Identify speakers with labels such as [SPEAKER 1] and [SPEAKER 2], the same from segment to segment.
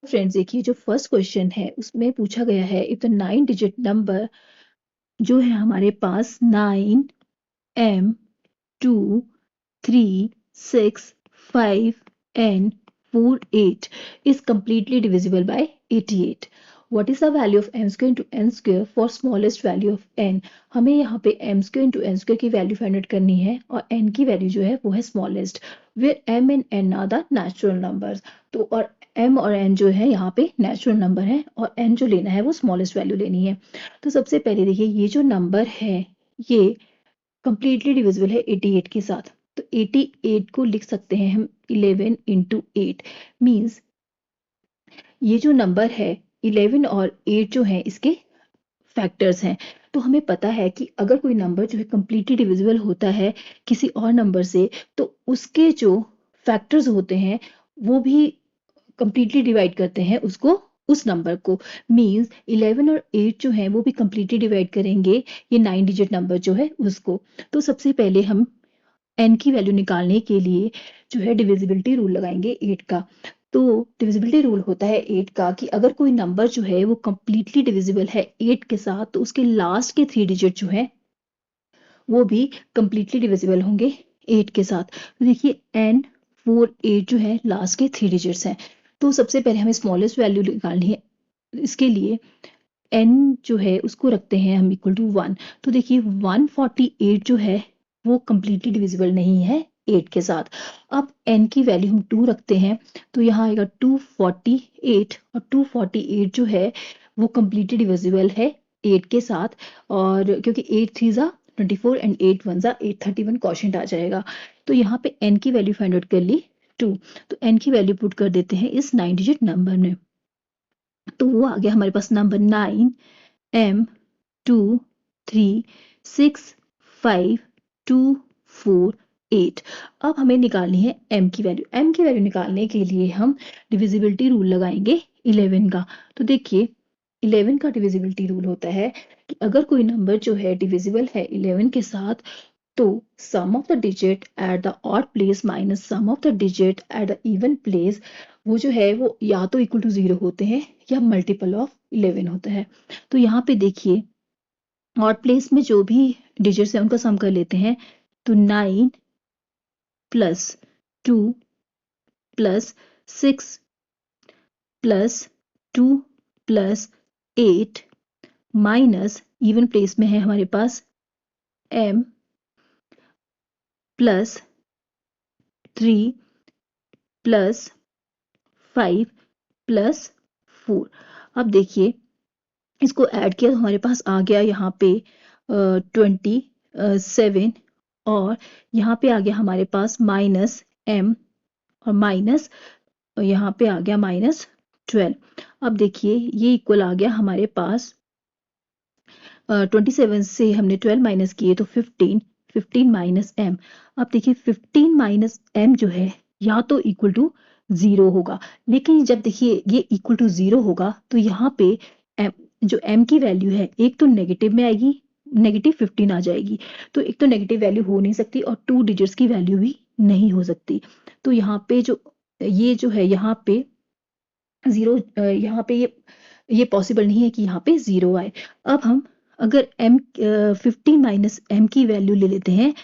[SPEAKER 1] Friends देखिए, जो first question है उसमें पूछा गया है इफ द 9 डिजिट नंबर जो है हमारे पास 9 m 2 3 6 5 and 4 8 is completely divisible by 88. What is the value of m square into n square for smallest value of n? हमें यहाँ पे m square into n square की वैल्यू फाइंड आउट करनी है और n की वैल्यू जो है वो है smallest, where m and n are the natural numbers. तो और m और n जो है यहाँ पे नेचुरल नंबर है और n जो लेना है वो स्मॉलेस्ट वैल्यू लेनी है। तो सबसे पहले देखिए, ये जो नंबर है ये कंप्लीटली डिविजिबल है 88 के साथ। तो 88 को लिख सकते हैं हम 11 इंटू 8, मीन्स ये जो नंबर है 11 और 8 जो है इसके फैक्टर्स हैं। तो हमें पता है कि अगर कोई नंबर जो है कंप्लीटली डिविजिबल होता है किसी और नंबर से, तो उसके जो फैक्टर्स होते हैं वो भी कंप्लीटली डिवाइड करते हैं उसको, उस नंबर को। मींस 11 और 8 जो है वो भी कंप्लीटली डिवाइड करेंगे ये 9 डिजिट नंबर जो है उसको। तो सबसे पहले हम n की वैल्यू निकालने के लिए जो है डिविजिबिलिटी रूल लगाएंगे 8 का। तो डिविजिबिलिटी रूल होता है 8 का कि अगर कोई नंबर जो है वो कंप्लीटली डिविजिबल है 8 के साथ, तो उसके लास्ट के 3 डिजिट जो है वो भी कंप्लीटली डिविजिबल होंगे 8 के साथ। तो देखिए n 4 8 जो है लास्ट के 3 डिजिट्स हैं। तो सबसे पहले हमें स्मॉलेस्ट वैल्यू निकालनी है। इसके लिए n जो है उसको रखते हैं हम इक्वल टू 1। तो देखिए 148 जो है वो कंप्लीटली डिविजिबल नहीं है 8 के साथ। अब n की वैल्यू हम 2 रखते हैं, तो यहाँ आएगा 248 और 248 जो है वो कंप्लीटली डिविजिबल है 8 के साथ। और क्योंकि 8 3 ज़ा 24 एंड 8 1 ज़ा 831 क्वोशंट आ जाएगा। तो यहाँ पे n की वैल्यू फाइंड आउट कर ली 2। तो n की वैल्यू पुट कर देते हैं इस 9 डिजिट नंबर में। तो वो आ गया हमारे पास नंबर 9 m 2 3 6 5 2 4 8। अब हमें निकालनी है m की वैल्यू। m की वैल्यू निकालने के लिए हम डिविजिबिलिटी रूल लगाएंगे 11 का। तो देखिए 11 का डिविजिबिलिटी रूल होता है कि अगर कोई नंबर जो है डिविजिबल है 11 के साथ, तो sum of the digit at the odd place minus sum of the digit at the even place, वो जो है वो या तो इक्वल टू 0 होते हैं या मल्टीपल ऑफ 11 होता है। तो यहाँ पे देखिए ऑड प्लेस में जो भी डिजिट्स हैं उनका सम कर लेते हैं। तो 9 plus 2 plus 6 plus 2 plus 8 minus even place में है हमारे पास m प्लस 3 प्लस 5 प्लस 4। अब देखिए इसको ऐड किया तो हमारे पास आ गया यहाँ पे 27 और यहाँ पे आ गया हमारे पास माइनस m और माइनस यहाँ पे आ गया माइनस 12। अब देखिए ये इक्वल आ गया हमारे पास 27 से हमने 12 माइनस किए तो 15 माइनस m। अब देखिए 15 माइनस m जो है या तो इक्वल टू 0 होगा, लेकिन जब देखिए ये इक्वल टू 0 होगा तो यहाँ पे m, जो m की वैल्यू है एक तो नेगेटिव में आएगी, नेगेटिव 15 आ जाएगी। तो एक तो नेगेटिव वैल्यू हो नहीं सकती और 2 डिजिट्स की वैल्यू भी नहीं हो सकती। तो यहाँ पे जो है यहाँ पे 0, यहाँ पे ये पॉसिबल नहीं है कि यहाँ पे 0 आए। अब हम अगर m 15 माइनस m की वैल्यू ले लेते हैं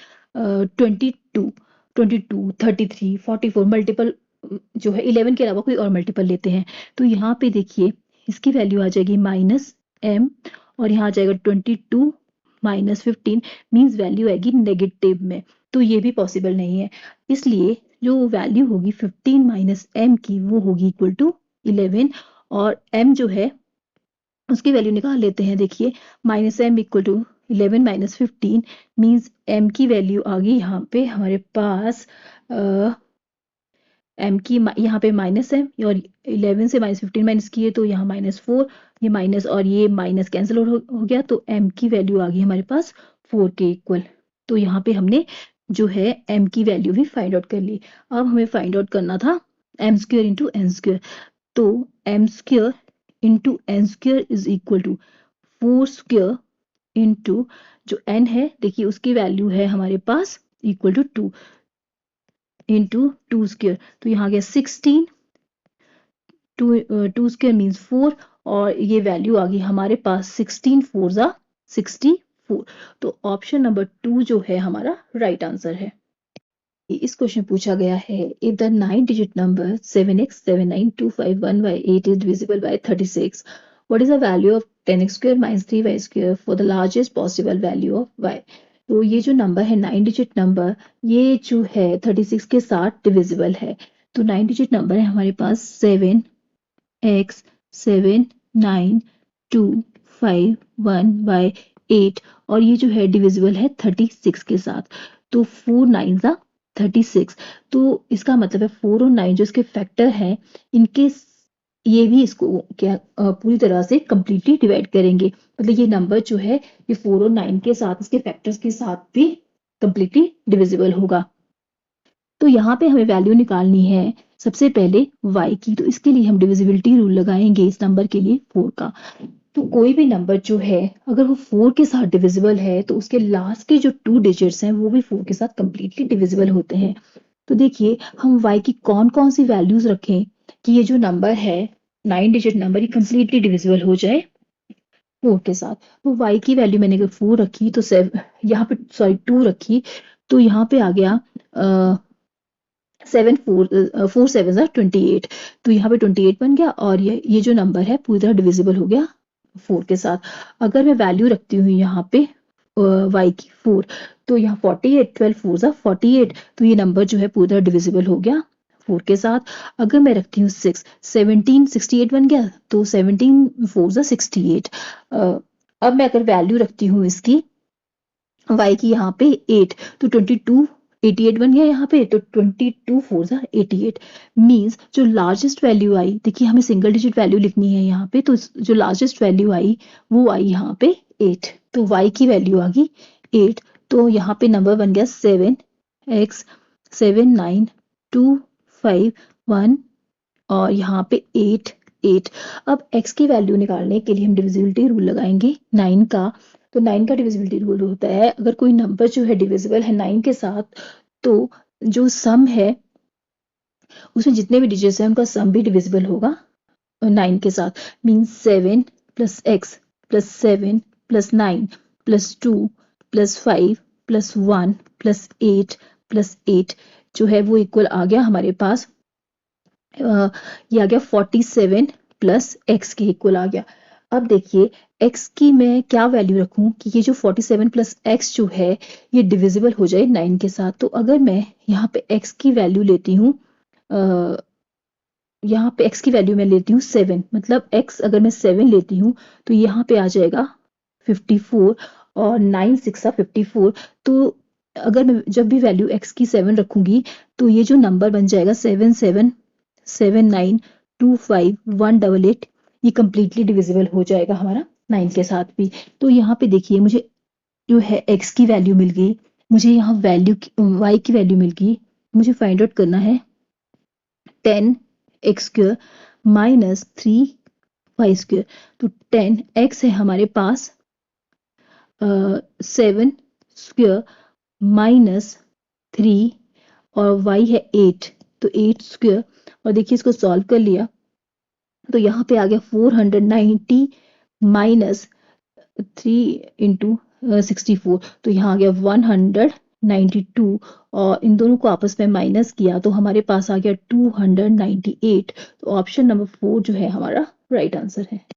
[SPEAKER 1] 22 33 44 मल्टीपल जो है 11 के अलावा कोई और मल्टीपल लेते हैं, तो यहाँ पे देखिए इसकी वैल्यू आ जाएगी माइनस m और यहाँ आ जाएगा 22 माइनस 15, मीन्स वैल्यू आएगी नेगेटिव में। तो ये भी पॉसिबल नहीं है, इसलिए जो वैल्यू होगी 15 माइनस m की वो होगी इक्वल टू 11 और m जो है उसकी वैल्यू निकाल लेते हैं। देखिए minus m equal to 11 minus 15 means m की वैल्यू आ गई यहाँ पे हमारे पास m की यहाँ पे माइनस है और 11 से माइनस 15 माइनस किए तो यहाँ -4, ये माइनस और ये माइनस कैंसिल हो गया, तो m की वैल्यू आ गई हमारे पास 4 के इक्वल। तो यहाँ पे हमने जो है m की वैल्यू भी फाइंड आउट कर ली। अब हमें फाइंड आउट करना था m square into N square. तो m square into N square is equal to 4 square into जो n है देखिए उसकी वैल्यू है हमारे पास इक्वल टू 2 इंटू 2 स्क्वेयर। तो यहाँ आ गया 16 टू स्क्वायर मीन्स 4 और ये वैल्यू आ गई हमारे पास 16 4 ज़ा 64। तो ऑप्शन नंबर 2 जो है हमारा राइट आंसर है। इस क्वेश्चन पूछा गया है if the 9 digit number 7x792518 is divisible by 36, what is the value of 10x square minus 3y square for the largest possible value of y? तो ये जो नंबर है 9 डिजिट नंबर, ये जो है 36 के साथ डिविजिबल है। तो 9 डिजिट नंबर है हमारे पास 7x792518 और ये जो है डिविजिबल है 36 के साथ। तो 4 9 ज़ा 36। तो इसका मतलब है 4 और 9 जो इसके फैक्टर हैं इनके ये भी इसको क्या पूरी तरह से कंप्लीटली डिवाइड करेंगे। मतलब ये नंबर जो है ये 4 और 9 के साथ इसके फैक्टर्स के साथ भी कंप्लीटली डिविजिबल होगा। तो यहाँ पे हमें वैल्यू निकालनी है सबसे पहले y की। तो इसके लिए हम डिविजिबिलिटी रूल लगाएंगे इस नंबर के लिए 4 का। तो कोई भी नंबर जो है अगर वो 4 के साथ डिविजिबल है तो उसके लास्ट के जो 2 डिजिट्स हैं वो भी 4 के साथ कंप्लीटली डिविजिबल होते हैं। तो देखिए हम y की कौन कौन सी वैल्यूज रखें कि ये जो नंबर है 9 डिजिट नंबर ये कंप्लीटली डिविजिबल हो जाए 4 के साथ। तो y की वैल्यू मैंने अगर 4 रखी तो यहाँ पे सॉरी 2 रखी तो यहाँ पे आ गया 4 7 28। तो यहाँ पे 28 बन गया और ये जो नंबर है पूरी तरह डिविजिबल हो गया 4 के साथ। अगर मैं वैल्यू रखती हूँ यहाँ पे y की 4 तो यहाँ 48 12 4 ज़ा 48। तो ये नंबर जो है पूरी तरह डिविजिबल हो गया 4 के साथ। अगर मैं रखती हूँ 6 17 68 बन गया तो 17 4 ज़ा 68। अब मैं अगर वैल्यू रखती हूँ इसकी y की यहाँ पे 8 तो 22 88 बन गया यहाँ पे। तो 22 4 ज़ा 88 मीन्स जो लार्जेस्ट वैल्यू आई, देखिए हमें सिंगल डिजिट वैल्यू लिखनी है यहाँ पे, तो जो लार्जेस्ट वैल्यू आई वो आई यहाँ पे 8। तो y की वैल्यू आ गई 8। तो यहाँ पे नंबर बन गया 7x792518 और यहाँ पे 8 8। अब x की वैल्यू निकालने के लिए हम डिविजिबिलिटी रूल लगाएंगे 9 का। तो 9 का डिविजिबिलिटी रूल होता है अगर कोई नंबर जो है डिविजिबल है 9 के साथ तो जो सम है उसमें जितने भी डिजिट्स हैं उनका सम भी डिविजिबल होगा 9 के साथ। Means 7 plus x plus 7 plus 9 plus 2 plus 5 plus 1 plus 8 plus 8 जो है वो इक्वल आ गया हमारे पास ये आ गया 47 प्लस एक्स के इक्वल आ गया। अब देखिए x की मैं क्या वैल्यू रखूं कि ये जो 47 प्लस एक्स जो है ये डिविजिबल हो जाए 9 के साथ। तो अगर मैं यहाँ पे x की वैल्यू लेती हूँ यहाँ पे x की वैल्यू मैं लेती हूँ 7, मतलब x अगर मैं 7 लेती हूँ तो यहाँ पे आ जाएगा 54 और 9 6 54। तो अगर मैं जब भी वैल्यू x की 7 रखूंगी तो ये जो नंबर बन जाएगा 77792518 ये कंप्लीटली डिविजिबल हो जाएगा हमारा 9 के साथ भी। तो यहाँ पे देखिए मुझे जो है x की वैल्यू मिल गई, मुझे यहाँ वैल्यू y की वैल्यू मिल गई। मुझे फाइंड आउट करना है 10x square minus 3y square. तो 10x है हमारे पास 7 स्क्वायर माइनस 3 और y है 8 तो 8 स्क्वायर। और देखिए इसको सॉल्व कर लिया तो यहाँ पे आ गया 490 माइनस 3 इंटू 64। तो यहाँ आ गया 192 और इन दोनों को आपस में माइनस किया तो हमारे पास आ गया 298। तो ऑप्शन नंबर 4 जो है हमारा राइट आंसर है।